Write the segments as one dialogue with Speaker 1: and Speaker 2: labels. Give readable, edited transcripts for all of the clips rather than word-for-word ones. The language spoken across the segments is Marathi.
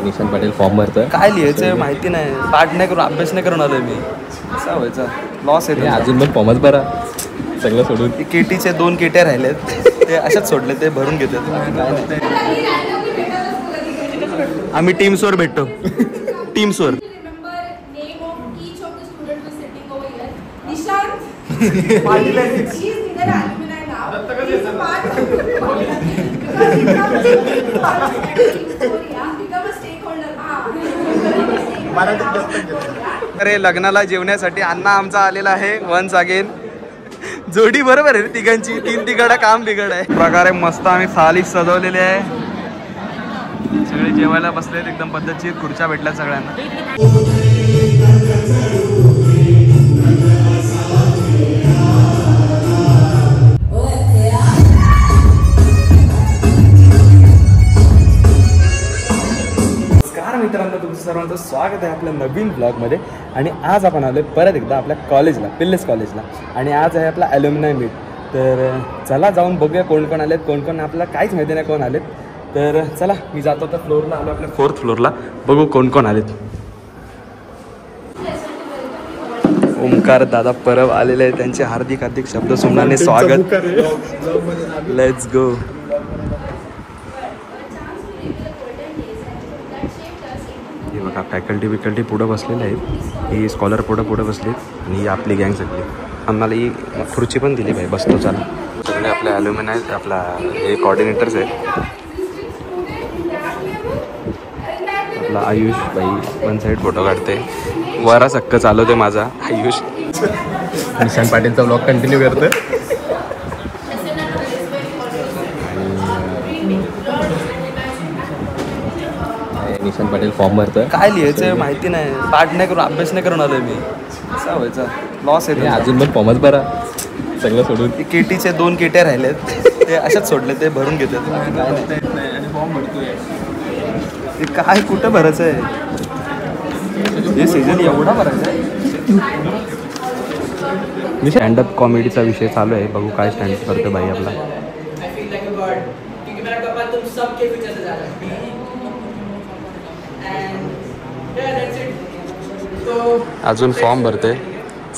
Speaker 1: निशांत पाटील फॉर्म भरतोय.
Speaker 2: काय लिहायचं माहिती नाही, पाठ नाही करून अभ्यास नाही करून आलोय मी. कसा व्हायचा लॉस आहे.
Speaker 1: अजून पण फॉर्मच भरा सगळं सोडून.
Speaker 2: केटीचे 2 केट्या राहिलेत ते अशाच सोडले, ते भरून घेतात. आम्ही टीम्सवर भेटतो. टीम्सवर अरे लग्नाला जेवण्यासाठी अण्णा आमचा आलेला आहे वन्स अगेन. जोडी बरोबर आहे तिघांची, 3 तिघाडा काम बिघड आहे प्रकारे. मस्त आम्ही थाली सजवलेली आहे, सगळे जेवायला बसलेत एकदम पद्धतशीर. खुर्च्या भेटल्या सगळ्यांना. मित्रांनो तुमचं सर्वांचं स्वागत आहे आपल्या नवीन ब्लॉगमध्ये. आणि आज आपण आलो परत एकदा आपल्या कॉलेजला, पिल्लेस कॉलेजला. आणि आज आहे आपला ॲल्युमिनाय मीट. तर चला जाऊन बघूया कोण कोण आलेत, कोण कोण. आपल्याला काहीच माहिती नाही कोण आलेत. तर चला मी जातो तर फ्लोअरला आलो, आपल्या 4th फ्लोअरला. बघू कोण कोण आलेत. ओमकार दादा परब आलेले आहेत, त्यांचे हार्दिक हार्दिक शब्द सुमनाने स्वागत. Let's go. हे बघा फॅकल्टी पुढं बसलेले आहेत. ही स्कॉलर पुढं बसलीत आणि ही आपली गँग सगळी. आम्हाला ही खुर्ची पण दिली भाई, बसतो चला. सगळे आपले ॲल्युमिनाय आपला हे कॉर्डिनेटर्स आहेत. आपला आयुष भाई वन साईड फोटो काढते, वरा सक्क चालवते माझा आयुष.
Speaker 1: निशांत पाटीलचा ब्लॉग कंटिन्यू करतोय. निशांत पाटील फॉर्म भरतोय.
Speaker 2: काय लिहायचं माहिती नाही, पाठ नाही करून अभ्यास नाही करून आलोय मी. कसा व्हायचा लॉस आहे.
Speaker 1: अजून पण फॉर्मच भरा सगळं सोडून.
Speaker 2: केटीचे 2 केट्या राहिलेत ते अशाच सोडले, ते भरून घेतात. फॉर्म भरतोय ते काय कुठं भरायचं आहे हे सीझन एवढा भरायचा आहे. स्टँडअप कॉमेडीचा विषय चालू आहे, बघू काय स्टँडअप करतो भाई आपला. अजून फॉर्म भरतोय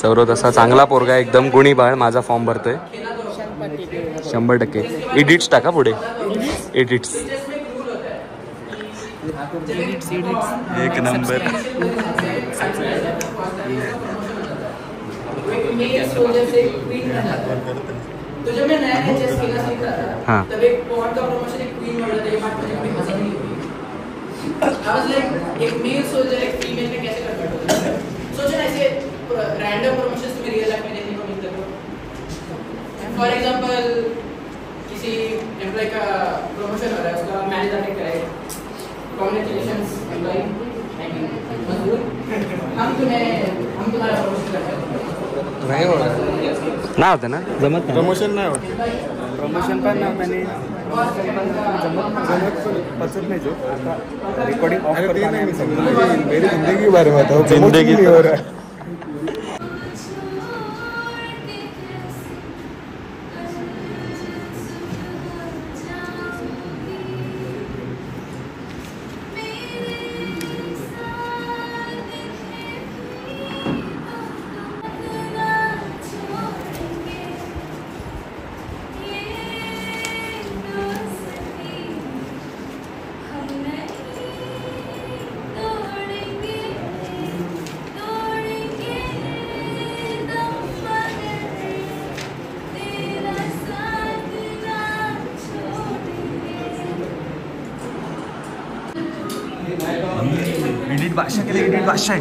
Speaker 2: सौरव. तसा चांगला पोरगा एकदम गुणी बाळ. माझा फॉर्म भरतोय 100%. एडिट्स टाका पुढे, एडिट्स एक नंबर. हाँ
Speaker 3: एक मेल सोल्जर एक फीमेल में कैसे कन्वर्ट होता है. सोचो ना ऐसे रैंडम प्रमोशंस तुम्हें रियल लाइफ में देखने को मिलते हो. फॉर एग्जांपल किसी एम्प्लॉय का प्रमोशन हो रहा है, उसका मैनेजर ने करा है, कांग्रेचुलेशंस एम्प्लॉय, थैंक यू मजदूर, हम तुम्हारा प्रमोशन करते हैं.
Speaker 2: नाही होत ना, होतं ना, जमत नाही. प्रमोशन नाही होत. प्रमोशन पण मैंने पसंद नहीं. जो रिकॉर्डिंग ऑफ करता है मेरी जिंदगी के बारे में बताओ. जिंदगी हो रहा है. एडिट भाषा के लिए एडिट भाषा है.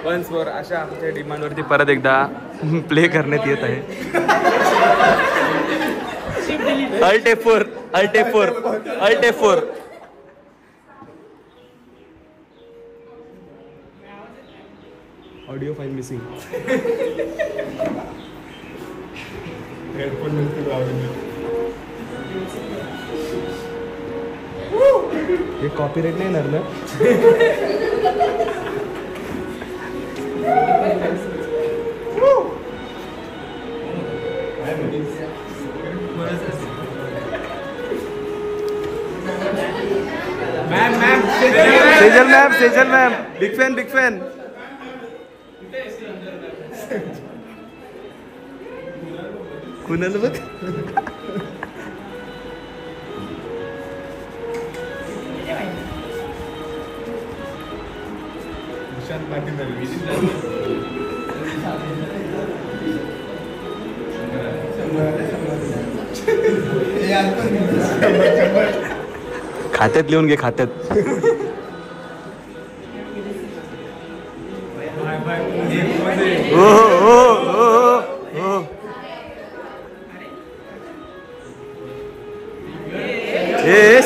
Speaker 2: वन्स मोर अशा आमच्या डिमांडवरती परत एकदा प्ले करण्यात येत आहे. Alt F4 audio file missing. हे कॉपीराइट नाही येणार ना? सेजल मॅम बिग फॅन कुणाला बघ. खात्यात लिहून घे खात्यात.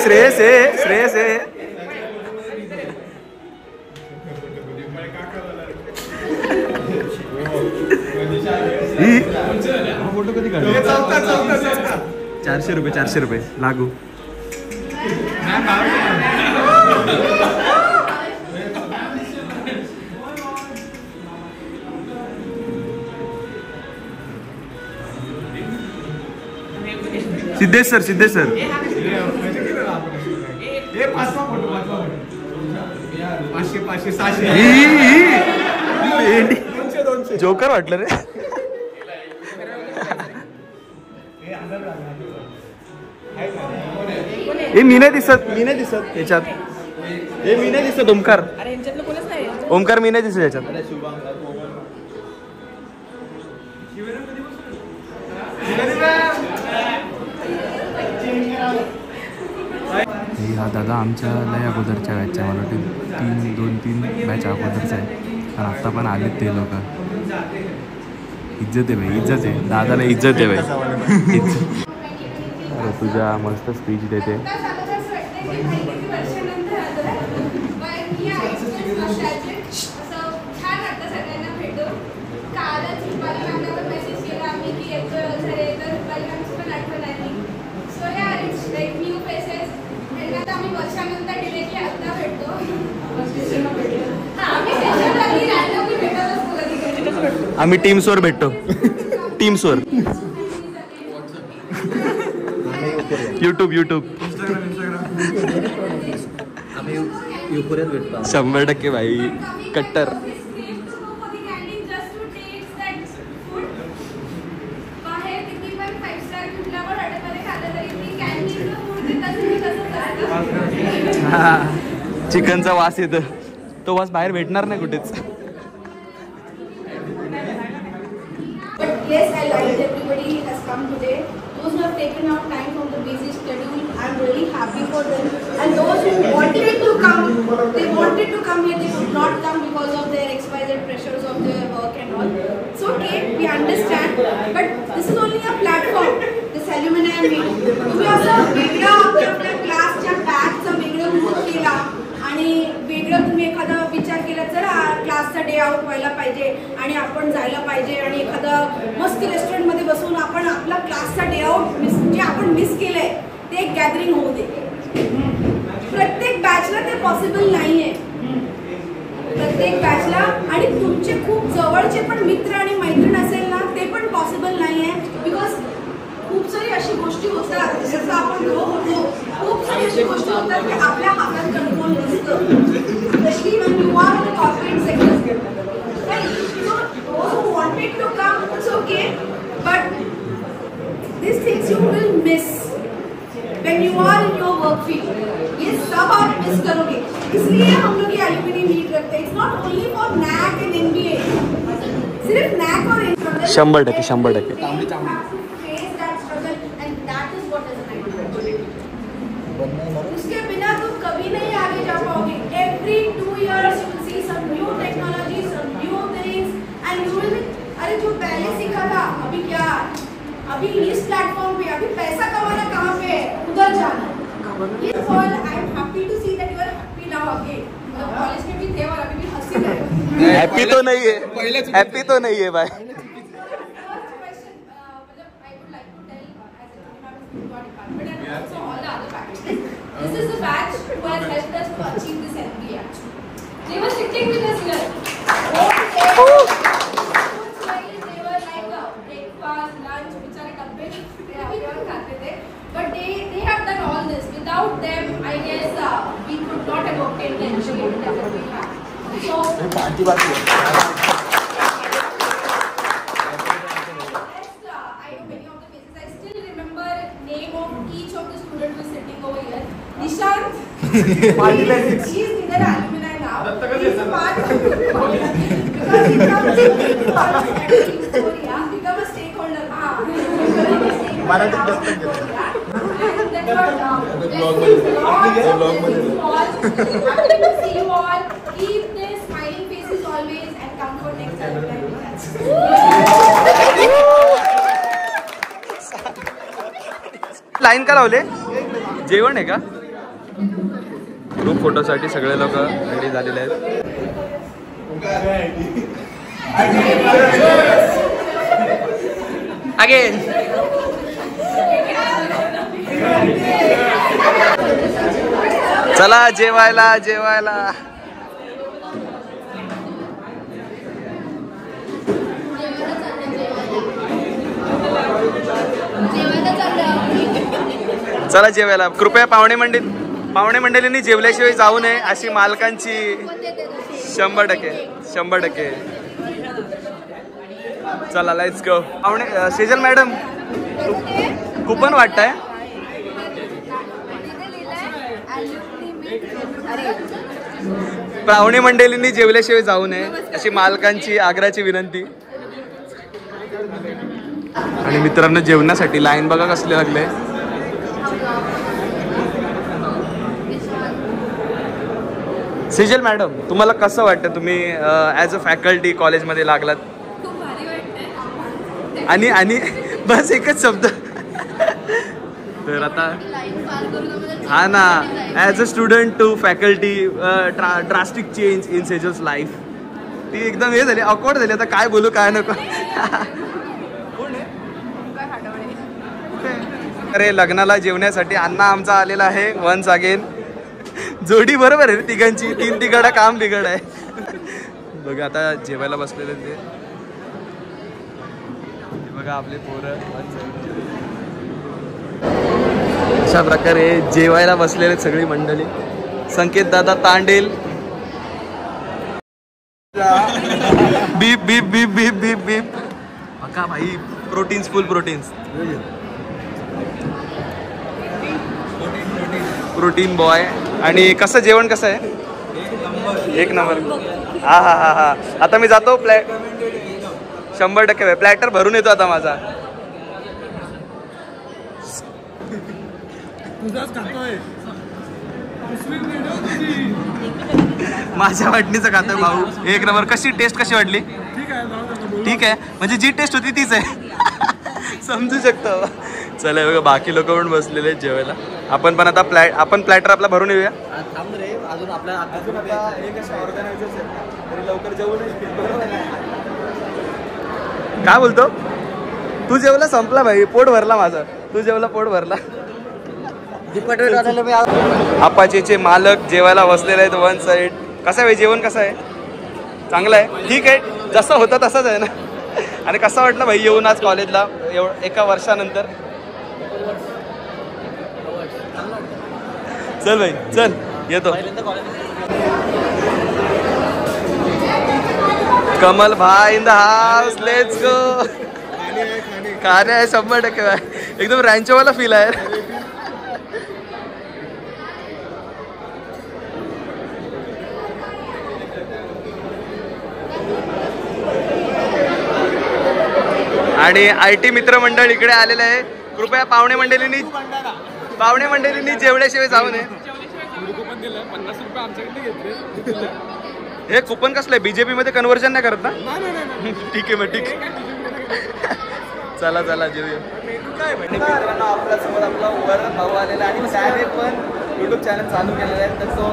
Speaker 2: श्रेयस आहे. फोटो कधी काढला? 400 रुपये लागू. सिद्धेश सर जोकर वाटलं रे. मी नाही दिसत याच्यात. मी नाही दिसत. ओमकार मी नाही दिसत याच्यात. हा दादा आमच्या लय अगोदरच्या बॅचच्या, मला वाटतं 2-3 बॅच अगोदरचा आहे. आणि आत्ता पण आलेत ते लोक. इज्जत आहे भाई, इज्जत आहे. दादाला इज्जत आहे भाई. तुझ्या मस्त स्पीच देते. आम्ही टीम्सवर भेटतो. टीम्सवर यूट्यूब 100% भाई. कट्टर. चिकनचा वास येतो. तो वास बाहेर भेटणार नाही कुठेच.
Speaker 4: Yes, I like everybody has come today. Those who have taken out time from the busy schedule, I'm really happy for them. And those who wanted to come, they wanted to come here, they could not come because of their XYZ pressures of their work and all. It's okay, we understand. But this is only a platform. This alumni meet. तुम्ही असं वेगळं आपल्या क्लासच्या बॅचचं वेगळं ग्रुप केला आणि वेगळं तुम्ही एखादा विचार केला चला क्लासचा डे आउट व्हायला पाहिजे आणि आपण जायला पाहिजे आणि एखादा मस्त रेस्टॉरंटमध्ये बसून आपण आपला क्लासचा डे आउट जे आपण मिस केलंय ते एक गॅदरिंग होऊ दे. प्रत्येक बॅचला ते पॉसिबल नाही आहे. प्रत्येक बॅचला आणि तुमचे खूप जवळचे पण मित्र आणि मैत्रीण असेल ना ते पण पॉसिबल नाही आहे. बिकॉज खूप सारी अशी गोष्टी होतात जसं आपण ग्रो होतो. खूप सारी अशी गोष्टी होतात की आपल्या हातात कंट्रोल नसतं. Specially when you are in corporate sector. So those who wanted to come, it's okay. But these things you will miss when you are in your work field. ये सब आप मिस करोगे. इसलिए हम लोग ये alumni meet करते हैं. It's not only for NAC and NBA. सिर्फ NAC और
Speaker 2: 100%.
Speaker 4: उसके बिना तुम कभी नहीं आगे जा पाओगे. Every 2 years you will see some new technology, some new things, and you will. अरे जो पहले सीखा था अभी क्या? अभी इस प्लेटफॉर्म पे अभी पैसा कमाना कहाँ पे है? उधर जाना. Yes, all I am happy to see that you are happy now again. मतलब कॉलेज में भी थे और अभी भी हंसी रहे.
Speaker 2: हैप्पी तो नहीं है भाई.
Speaker 4: First question, मतलब I would like has helped us to achieve this MBA actually. They were sitting with us here. They were like breakfast, lunch, बिचारे डब्बे आपल्यावर खाते थे. But they have done all this. Without them, I guess we could not have obtained the MBA that we have. So. Name of each of the students who is sitting over here. Nishant, he is neither alumni now. He is a part of the because he comes in Victoria, become a stakeholder. Happy to see you all. Keep this smiling faces always and come for next alumni.
Speaker 2: Line का लावले जेवण आहे का ग्रुप फोटोसाठी सगळे लोक रेडी झालेले आहेत अगेन चला जेवायला जेवायला चला जेवायला कृपया पाहुणे मंडळींनी जेवल्याशिवाय जाऊ नये अशी मालकांची 100% चला लेट्स गो पाहुणे सेजल मॅडम कुपन वाटतंय पाहुणे मंडळींनी जेवल्याशिवाय जाऊ नये अशी मालकांची आग्रहाची विनंती आणि मित्रांनो जेवणासाठी लाईन बघा कसले लागले सेजल मॅडम तुम्हाला कसं वाटतं तुम्ही ॲज अ फॅकल्टी कॉलेजमध्ये लागलात
Speaker 4: खूप भारी वाटतंय
Speaker 2: आणि बस एकच शब्द तर आता हा ना as a student to faculty drastic change in Sejal's life ती एकदम हे झाली ऑकवर्ड झाली आता काय बोलू काय नको अरे लग्नाला जेवण्यासाठी अण्णा आमचा आलेला आहे वन्स अगेन जोडी बरोबर आहे तिघांची 3 तिघाडा काम बिघड आहे बघा आता जेवायला बसलेले ते बघा आपले पोरं अशा प्रकारे जेवायला बसलेले सगळी मंडळी संकेत दादा तांडेल बीप बीप बीप बीप बीप बीप बघा भाई प्रोटीन्स फुल प्रोटीन्स प्रोटीन बॉय आणि कसं जेवण कसं आहे एक नंबर हा हा हा हा आता मी जातो 100% प्लॅटर भरून येतो आता माझा माझ्या वाटणीचं खातोय भाऊ एक नंबर कशी टेस्ट कशी वाटली ठीक आहे म्हणजे जी टेस्ट होती तीच आहे समजू शकतो चला बघा बाकी लोक पण बसलेले आहेत जेवायला आपण पण आता प्लॅटर आपला भरून येऊया
Speaker 5: थांब रे अजून आपल्या
Speaker 2: लवकर जेवू काय बोलतो तू जेवला संपला भाई पोट भरला माझा तू जेवला पोट भरला अपाचेचे मालक जेवायला बसलेले आहेत वन साईड कसं आहे जेवण कसं आहे चांगलं आहे ठीक आहे जसं होतं तसंच आहे ना आणि कसं वाटलं भाई येऊन आज कॉलेजला एका वर्षानंतर चल भाई चल येतो कमल भाई in the house let's go खाणे आहे 100% एकदम रँचोवाला फील आहे आणि IT मित्रमंडळ इकडे आलेले आहे कृपया पाहुणे मंडळींनी जेवल्याशिवाय जाऊ नये हे कुपन कसलं बीजेपी मध्ये कन्व्हर्जन नाही करत ना ठीक आहे मग ठीक आहे चला चला जेवूया मित्रांनो आपल्या समोर आपला वरण भाऊ आलेला आणि त्याने पण YouTube चॅनल चालू केलेला आहे तर तो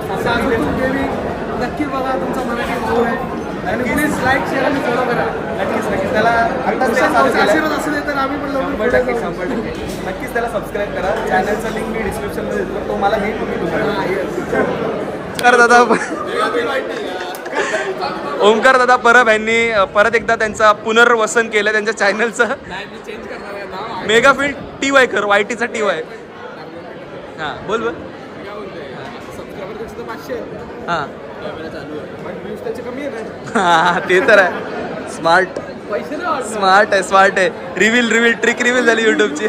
Speaker 5: नक्की बघा तुमचा मराठी भाऊ आहे आणि प्लीज लाईक शेअर आणि फॉलो करा
Speaker 2: नक्कीच त्याला
Speaker 5: आशीर्वाद असू दे तर आम्ही पण
Speaker 2: 100% नक्कीच त्याला सबस्क्राईब करा चॅनलचा लिंक मी डिस्क्रिप्शनमध्ये देतो तो मला हे तुम्ही ओमकार दादा परब यांनी परत एकदा त्यांचा पुनर्वसन केलं त्यांच्या चॅनलचं. मेगा फील्ड TY कर, YTचा TY. हां बोल बोल. हां हां ते तर आहे. स्मार्ट आहे. रिव्हील ट्रिक रिव्हील झाली यूट्यूबची.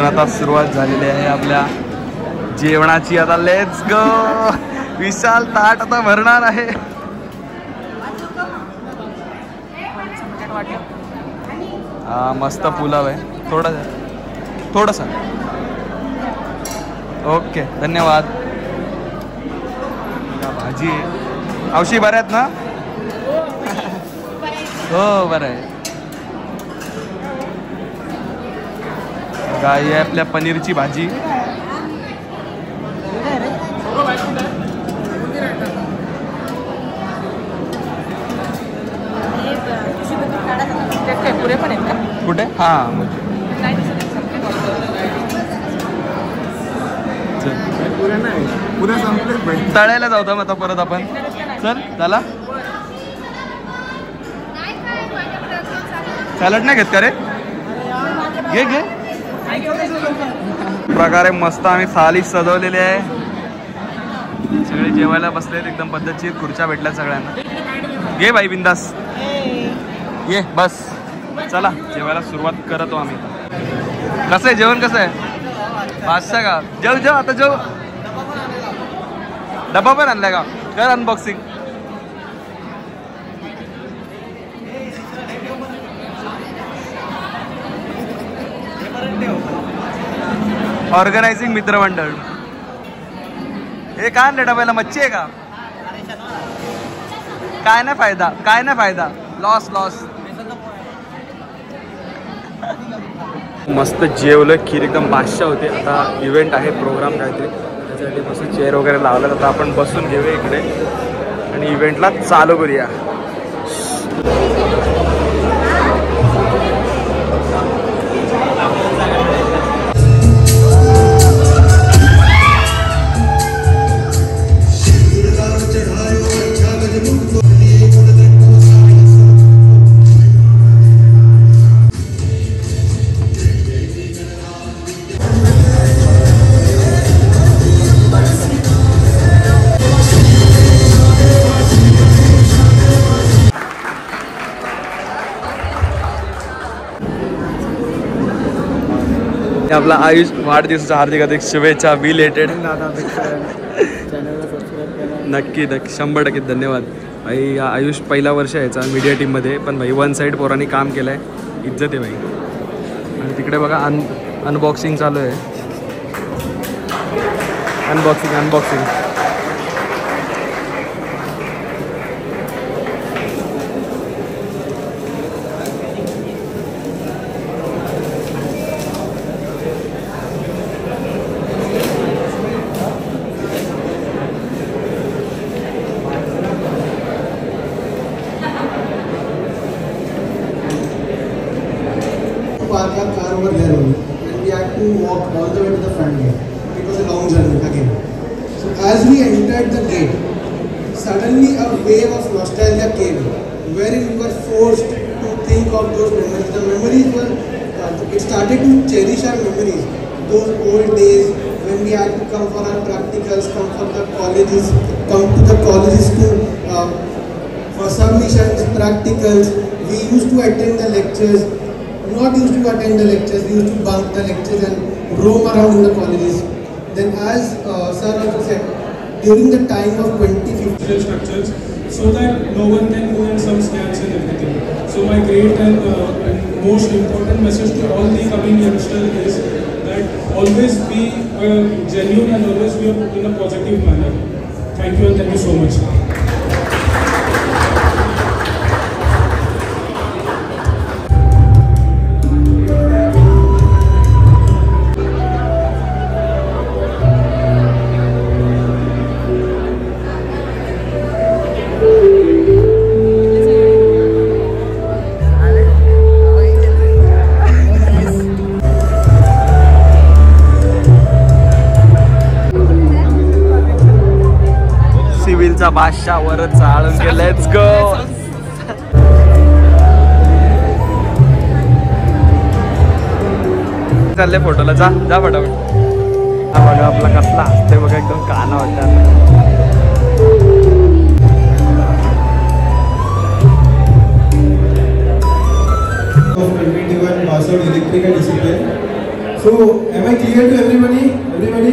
Speaker 2: आता सुरुवात झालेली आहे आपल्या जेवणाची. आता लेट्स गो. विशाल ताट आता भरणार आहे. हा मस्त पुलाव आहे. थोडासा ओके धन्यवाद. भाजी आहे. औशी बऱ्या आहेत ना? हो बरं आहे. गाई आहे आपल्या पनीरची भाजी. कुठे? हां तळायला जाऊ मग आता परत आपण. चल झाला. सॅलड नाही घेत का रे? घे प्रकारे मस्त आम्ही थाली सजवलेली आहे. सगळे जेवायला बसलेत एकदम पद्धतशीर. खुर्च्या भेटल्या सगळ्यांना. घे बाई बिंदास ये बस. चला जेवायला सुरुवात करतो आम्ही. कसं आहे जेवण? कसं आहे? 500 का? जेव आता जेव. डबा पण आणलाय का? कर अनबॉक्सिंग. ऑर्गनायझिंग मित्रमंडळ. हे काय आणलं डब्याला? मच्छी आहे का? काय नाही फायदा. लॉस. मस्त जेवलं. खीर एकदम बादशाह होते. आता इव्हेंट आहे, प्रोग्राम काहीतरी, त्याच्यासाठी मस्त चेअर वगैरे लावला. आता आपण बसून घेऊया इकडे आणि इव्हेंटला चालू करूया. आपला आयुष वाढदिवसाच्या हार्दिक शुभेच्छा. बिलेटेड. नक्की 100% धन्यवाद भाई. आयुष पहिला वर्ष यायचा मीडिया टीममध्ये, पण भाई 1 साईड पोरांनी काम केलं आहे. इज्जत आहे भाई. आणि तिकडे बघा अनबॉक्सिंग चालू आहे. Unboxing.
Speaker 6: Park our car over there only, and we had to walk all the way to the front gate. It was a long journey again. So as we entered the gate, suddenly a wave of nostalgia came, wherein we were forced to think of those memories. The memories were, it started to cherish our memories. Those old days when we had to come for our practicals, come to the colleges for submissions, practicals. We used to attend the lectures. Not used to attend the lectures, we used to bunk the lectures and roam around in the colleges. Then as sir also said, during the time of 2015
Speaker 7: structures, so that no one can go and some scams and everything. So my great and most important message to all the coming youngsters is that always be genuine and always be in a positive manner. Thank you and thank you so much.
Speaker 2: आपला बादशाह वरच चाळून गेला. Let's go. चालले फोटोला. जा जा फटाफट. हा बघा आपला कसला हसते बघा, एकदम काना वाटतं.
Speaker 6: Electrical discipline. So, am I clear to everybody? Everybody?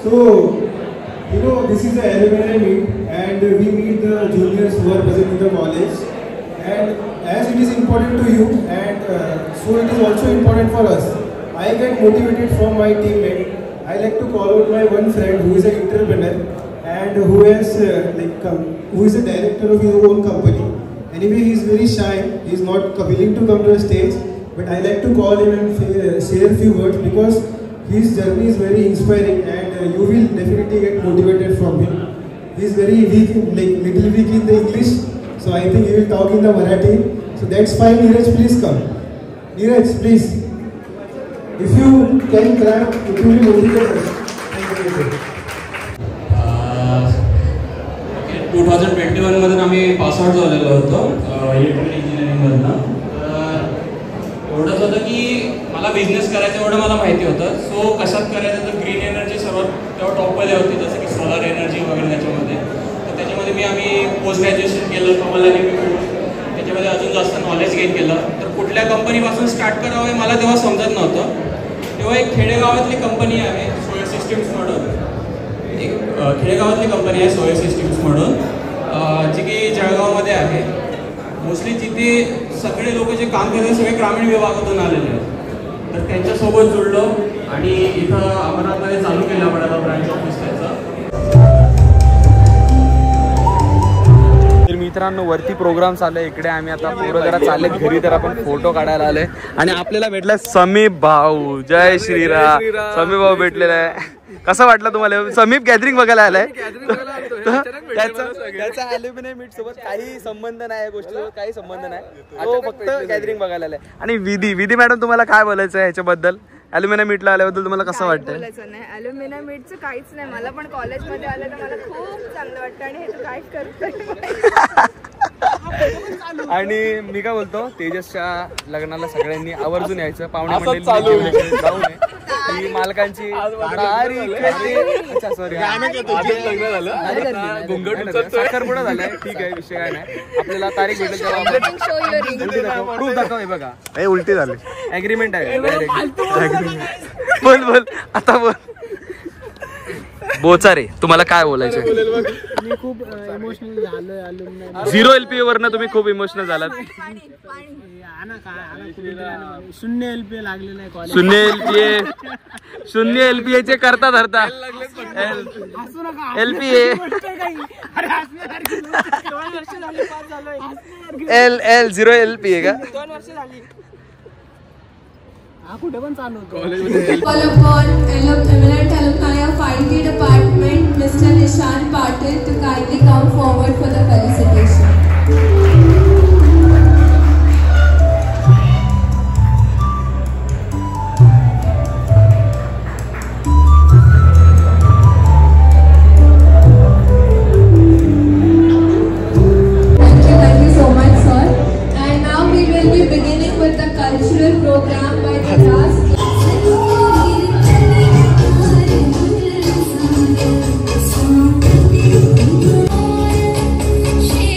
Speaker 6: So, you know, this is the alumni meet, and we meet the juniors who are present in the college. And as it is important to you, and so it is also important for us. I get motivated from my teammate. I like to call out my one friend who is an entrepreneur and who has who is a director of his own company. Anyway, he is very shy. He is not willing to come to the stage. But I like to call him and share a few words because his journey is very inspiring, and you will definitely get motivated from him. He is very weak, little weak in the English, so I think he will talk in the Marathi. So that's fine. Neeraj, please come. Neeraj, please. If you can clap, it will be motivated. Thank you.
Speaker 8: 2021 मधून आम्ही पासआउट झालेलो होतो इलेक्ट्रिकल इंजिनिअरिंगमधनं. एवढंच होतं की मला बिझनेस करायचं एवढं मला माहिती होतं. सो कशात करायचं तर ग्रीन एनर्जी सर्वात तेव्हा टॉपमध्ये होती, जसं की सोलार एनर्जी वगैरे त्याच्यामध्ये. तर त्याच्यामध्ये आम्ही पोस्ट ग्रॅज्युएशन केलं कमलाने. त्याच्यामध्ये अजून जास्त नॉलेज गेन केलं. तर कुठल्या कंपनीपासून स्टार्ट करावं हे मला तेव्हा समजत नव्हतं. तेव्हा एक खेडेगावातली कंपनी आहे सोयर सिस्टीम्स म्हणून. एक खेडेगावातली कंपनी आहे सोयर सिस्टीम्स म्हणून, जी की जळगावमध्ये आहे. मोस्टली जिथे सगळे लोक जे काम करतात सगळे ग्रामीण विभागातून आलेले आहेत. तर त्यांच्यासोबत जुळलो आणि इथं अमरावतीमध्ये चालू केलं आपण आता ब्रांच ऑफिस त्याचं.
Speaker 2: तर मित्रांनो, वरती प्रोग्राम चालू आहे. इकडे आम्ही आता पोरं जरा चालले घरी, तर आपण फोटो काढायला आले. आणि आपल्याला भेटलाय समीप भाऊ. जय श्रीराम. समीप भाऊ भेटलेला आहे. कसं वाटलं तुम्हाला? समीप गॅदरिंग बघायला आलाय. त्याचा अल्युमिनियम मीट सोबत काही संबंध नाही, गोष्टीसोबत काही संबंध नाही. तो फक्त गॅदरिंग बघायला आलाय. आणि विधी मॅडम, तुम्हाला काय बोलायचं आहे ह्याच्याबद्दल? अल्युमिनियम मीटला आल्याबद्दल तुम्हाला कसं वाटतं?
Speaker 9: बोलायचं नाही, अल्युमिनियम मीटचं काहीच नाही. मला पण कॉलेजमध्ये आलं तर मला खूप चांगलं वाटतं. आणि हे तू काय करतोय?
Speaker 2: आणि मी काय बोलतो, तेजसच्या लग्नाला सगळ्यांनी आवर्जून यायचं. पाहुणे मंडळी जाऊ नये. ही मालकांची साखरपुडा झालाय. ठीक आहे, विषय काय नाही. आपल्याला तारीख भेटेल तेव्हा प्रूफ दाखव. हे बघा, हे उलटी झाली. ऍग्रीमेंट आहे. बोल आता बोल. बोचारे, तुम्हाला काय बोलायचं?
Speaker 5: मी खूप इमोशनल झालोय.
Speaker 2: 0 LPA वरनं तुम्ही खूप इमोशनल झालात.
Speaker 5: शून्य LPA लागलेलं आहे कॉलेज.
Speaker 2: 0 LPA चे करता धरता LPA L0 LPA का?
Speaker 9: 2 वर्ष झाली.
Speaker 5: कुठे पण चालू होतो.
Speaker 4: Call upon eminent alumni of IT department, Mr. Nishan Patil, to kindly come forward for the felicitation. Thank you so much, sir. And now we will be beginning with the cultural program by the last. She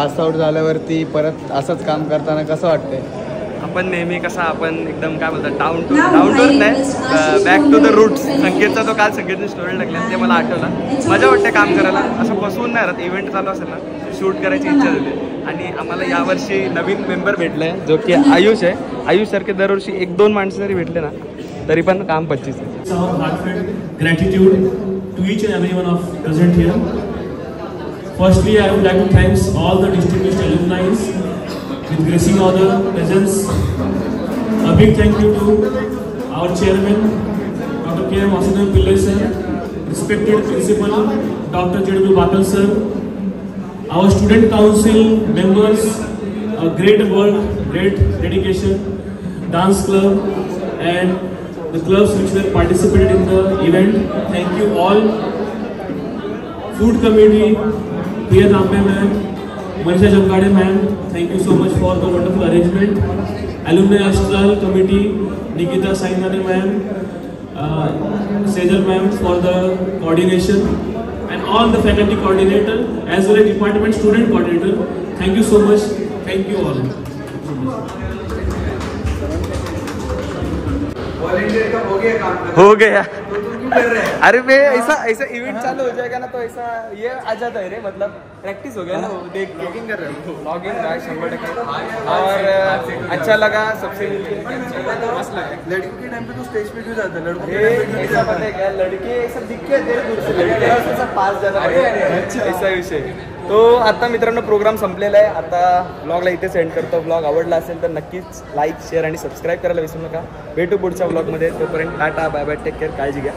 Speaker 10: pass out झाल्यावरती परत असंच काम करताना कसं वाटतंय?
Speaker 2: आपण नेहमी कसा आपण एकदम काय बोलतात डाऊन टू अर्थ नाही, बॅक टू द रूट्स. संकेतचा तो काल संकेतने स्टोरी टाकला ते मला आठवलं. मजा वाटते काम करायला, असं बसवून नाही राहत. इव्हेंट चालू असेल ना शूट करायची इच्छा झाली. आणि आम्हाला यावर्षी नवीन मेंबर भेटले आहे जो की आयुष आहे. आयुषसारखे दरवर्षी 1-2 माणसं जरी भेटले ना तरी पण काम 25 आहे.
Speaker 11: Our heartfelt gratitude to each and every one of present here. Firstly, I would like to thank all the distinguished alumni with gracing all the presence. A big thank you to our chairman, Dr. K. M. Vasudev Pillai sir, respected principal, Dr. J.W. Bakal sir, our student council members, a great work, great dedication, dance club, and the clubs which were participated in the event. Thank you all. Food committee, Priya Tambe ma'am, Manisha Jamgade ma'am, thank you so much for the wonderful arrangement. Alumni Astral committee, Nikita Sainani ma'am, Sejal ma'am for the coordination, and all the faculty coordinator as well as department student coordinator. Thank you so much. Thank you all.
Speaker 2: हो गया. अरे बे ऐसा इवेंट चालू हो जाएगा ना तो ऐसा ये आ जाता है रे, मतलब प्रैक्टिस हो गया ना. देख ब्लॉगिंग कर रहे हो, ब्लॉगिंग 100%. और अच्छा लगा सबसे मस्त लगा.
Speaker 10: लड़की के टाइम पे तो स्टेज पे क्यों जाता है? लड़कों
Speaker 2: ऐसा पता है क्या, लड़के ऐसा दिखते हैं दूर से, लड़के ऐसा पास जाता है, ऐसा विषय. तो आता मित्रांनो प्रोग्राम संपलेला आहे. आता ब्लॉगला इथे सेंड करतो. ब्लॉग आवडला असेल तर नक्कीच लाईक शेअर आणि सबस्क्राईब करायला विसरू नका. भेटू पुढच्या ब्लॉगमध्ये. तोपर्यंत tata bye bye, take care, काळजी घ्या.